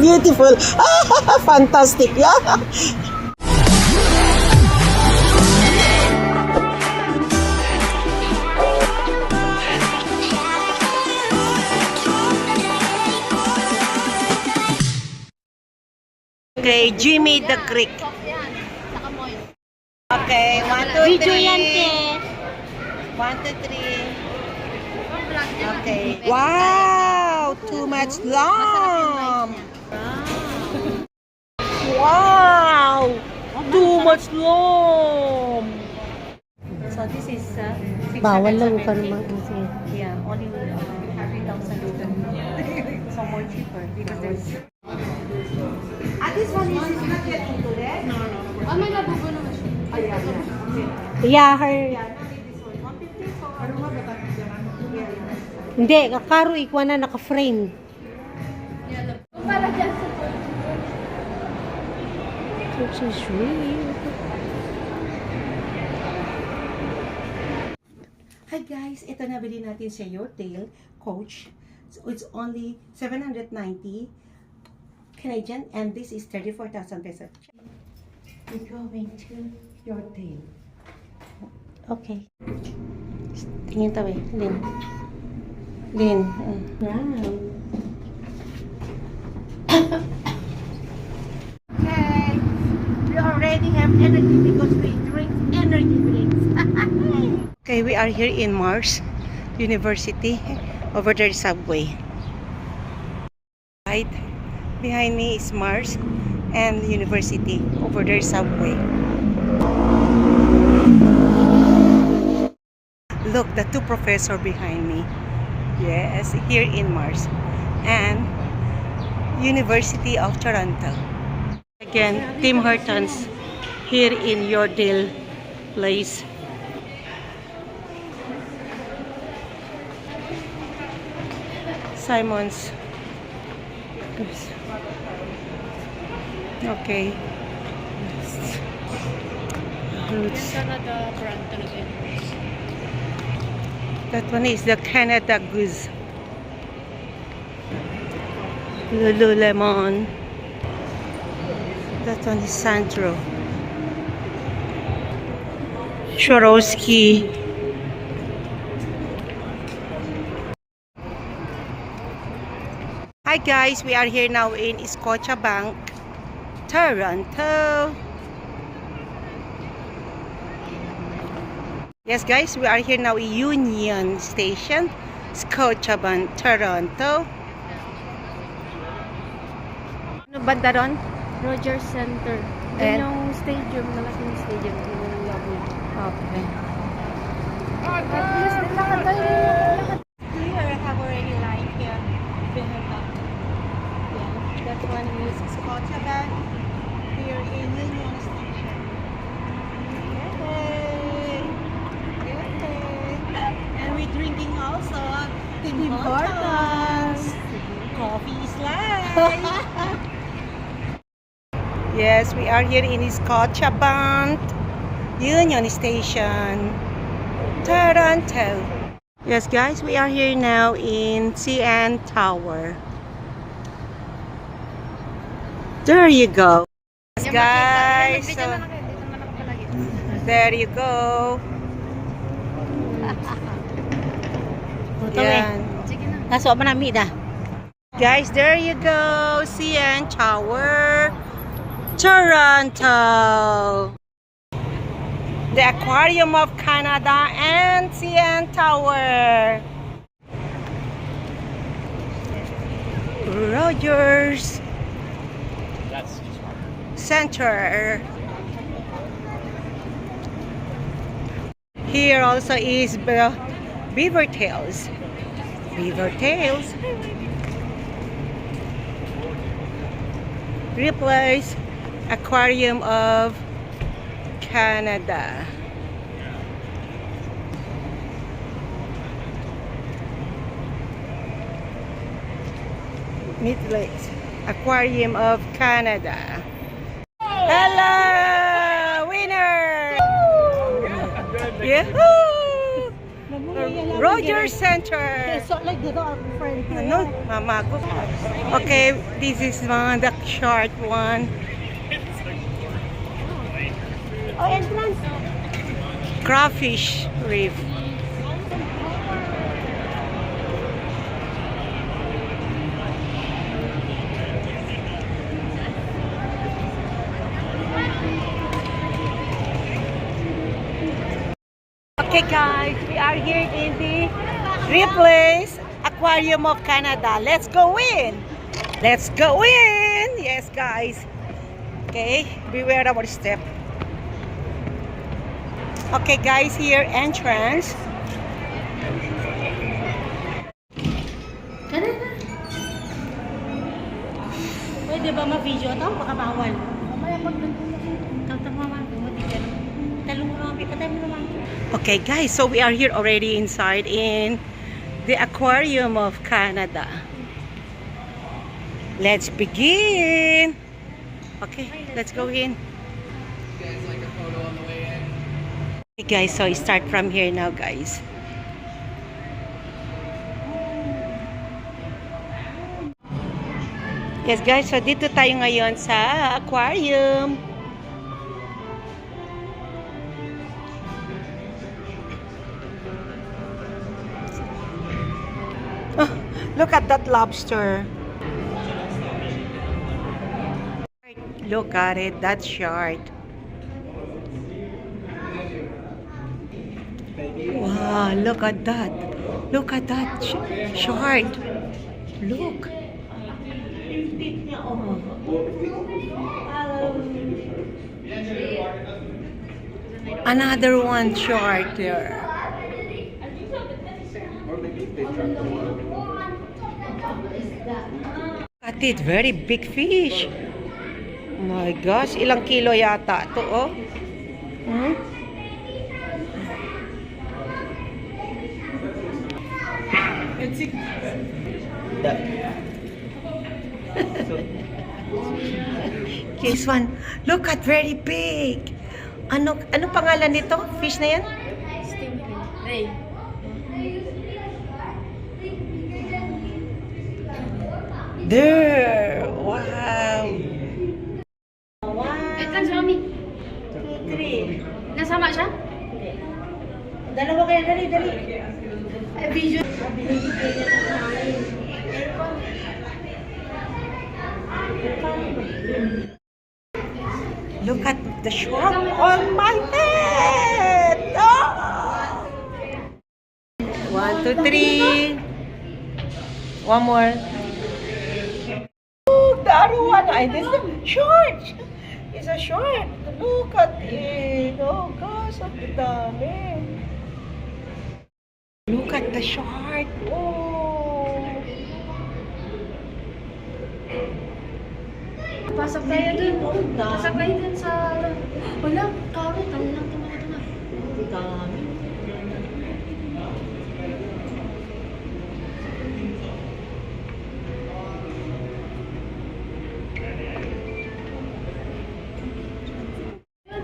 Beautiful. Fantastic. Yeah. Okay, Jimmy the Greek. Okay, 1, 2, 3. Video yan, te. 1, 2, 3. Okay. Wow! Too much lamb! Wow! Too much lamb! So this is Bawal lang 670. pa naman. Yeah, only 3,000. So more cheaper because there's... This one is not yet included? No. Oh, may labubo naman siya. Oh, yeah. Yeah, her. Hindi, kakaro ikwa na naka-frame. Para dyan sa... So sweet. Hi guys, ito na bilhin natin sa Your Tail Coach. So it's only 790 Canadian and this is 34,000 pesos. We're going to Your Tail. Okay. Tingin tabi. Lin. Lin. Wow. Okay, we already have energy because we drink energy drinks. Okay, we are here in Mars University. Over there is subway. Right behind me is Mars and University. Over there is subway. Look, the two professors behind me. Yes, here in Mars and University of Toronto. Again, Tim Hortons here in Yordale Place. Simon's. Okay. Roots. Canada brand talaga. That one is the Canada Goose. Lululemon. That one is Sandro. Swarovski. Hi guys, we are here now in Scotiabank, Toronto. Yes guys, we are here now in Union Station, Scotiabank, Toronto. Ano banda ron? Rogers Center. And- Yan yung stadium, malaking stadium. Yung lobby. Okay. At least, lakad tayo. Here I have already lined here. That one is Scotiabank. Here in Union Station. Yay! Yay! And we're drinking also Tim Hortons. Coffee is life. Yes, we are here in Scotiabank Union Station, Toronto. Yes, guys, we are here now in CN Tower. There you go. Yes, guys. So, there you go. Yan. Naso pa nami da. Guys, there you go. CN Tower, Toronto. The Aquarium of Canada and CN Tower. Rogers Center. Here also is Beaver Tails. Beaver Tails. Replace Aquarium of Canada. Midlands Aquarium of Canada. Hello, winner! Yahoo! Rogers Center. So like the our friend. Ano? Mama ko. Okay, this is the short one. Oh, entrance. Crawfish Reef. Okay guys, we are here in the Ripley's Aquarium of Canada. Let's go in! Let's go in! Yes guys. Okay, beware our step. Okay guys, here entrance. Kana na. Pwede ba ma-video ito? Baka bawal. Mamaya pag nagtatawa talong mo naman. Patay mo naman. Okay guys, so we are here already inside in the Aquarium of Canada. Let's begin. Okay, let's go in. Okay guys, so start from here now guys. Yes guys, so dito tayo ngayon sa aquarium. Oh, look at that lobster. Look at it, that shark. Wow, look at that. Look at that shark. Look. Another one shark there. At it, very big fish. Oh my gosh, ilang kilo yata to, oh. Hmm? This one, look at very big. Ano pangalan nito? Fish na yan? Ray. There! Wow! Wait lang, Mami. 2, 3. Nasama siya? Dalawa kayo, dali. Ay, video. Look at the shark on my head! Oh! 1, 2, 3. One more. Look, the other one. This is short. It's a short. Look at it. Oh gosh, ang dami. Look at the shark. Oh. Pasok tayo dun. Pasok tayo dun sa... Wala, karot. Ang lang ito na. Dami.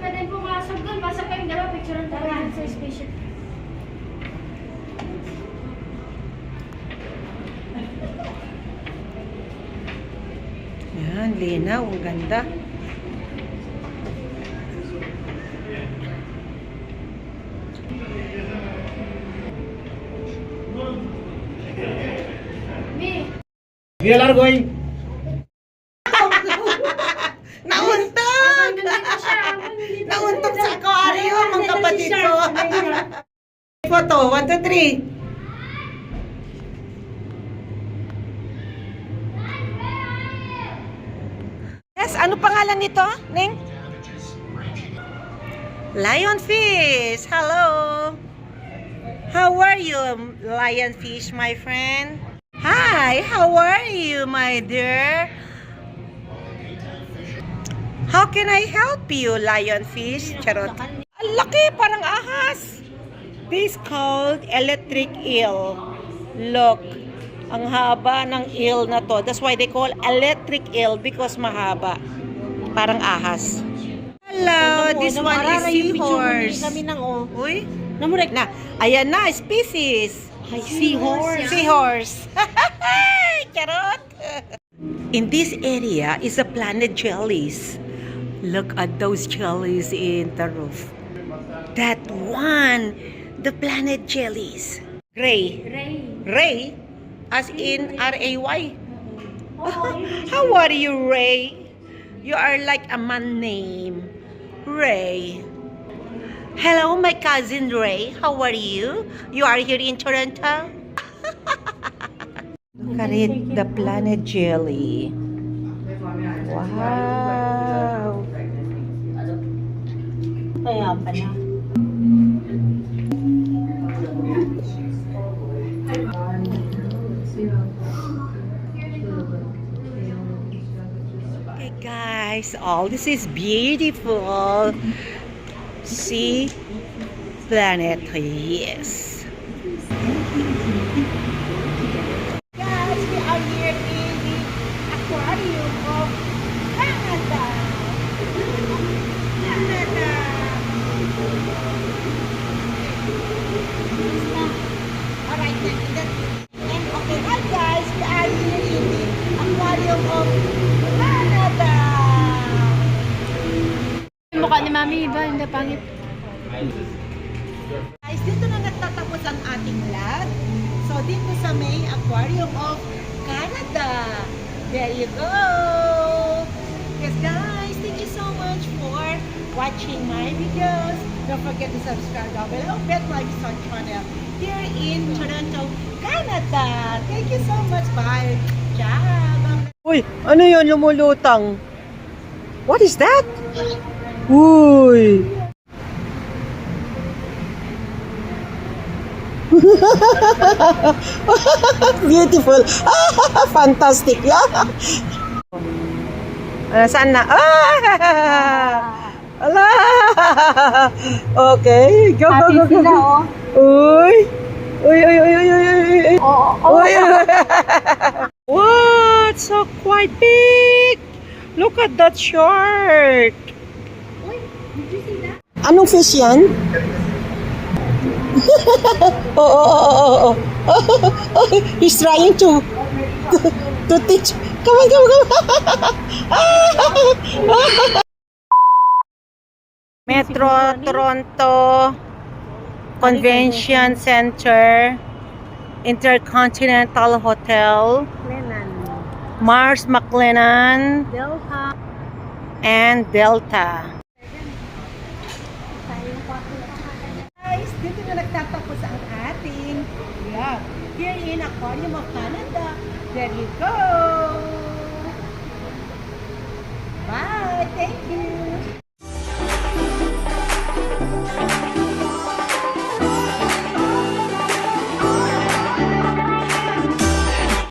Pwede pumasok dun. Pasok kayong dalawa. Picture tayo dun sa spaceship. Yan, linaw. Ang ganda. Me. We are going. Nauntog! Nandito siya. Nauntog sa aquarium, ang kapatid ko. Photo, 1, 2, 3. Yes, ano pangalan nito, Ning? Lionfish. Hello. How are you, Lionfish, my friend? Hi, how are you, my dear? How can I help you, Lionfish? Charot. Ang laki, parang ahas. This called electric eel. Look, ang haba ng eel na to. That's why they call electric eel because mahaba. Parang ahas. Hello, this one is seahorse. Kami nang oh. Uy, Namurek Na, ayan na, species. Ay, seahorse. Seahorse. Charot. In this area is a planet jellies. Look at those jellies in the roof. That one, the planet jellies. Ray. Ray. Ray, as in R-A-Y. How are you, Ray? You are like a man name. Ray. Hello, my cousin Ray. How are you? You are here in Toronto? Look at it, the planet jelly. Wow. Kaya pala. Okay, guys, all this is beautiful. See, planet, yes. Guys, we are here in the aquarium of Canada. Canada. Alright, and okay, hi guys, we are here in the aquarium of Canada. Mukha ni Mami, iba, hindi pangit. Guys, dito na nagtatapos ang ating vlog. So, dito sa may Aquarium of Canada. There you go! Yes, guys, thank you so much for watching my videos. Don't forget to subscribe down below. Bet my Son channel here in Toronto, Canada. Thank you so much. Bye! Ciao! Uy, ano yun lumulutang? What is that? Uy! Beautiful. Fantastic. Saan na? Ala! Okay. Go, go, go, go. Sila, oh. Uy! Uy, uy, uy, uy, uy, uy. Uy, uy. What? So quite big. Look at that shark. Anong fish yan? Oh. He's trying to teach. Come on, come on, come on. Metro Toronto Convention Center, Intercontinental Hotel, Mars McLennan, Delta. and Delta. Guys, dito na nagtatapos ang ating vlog here in Aquarium of Canada. There you go. Bye. Thank you.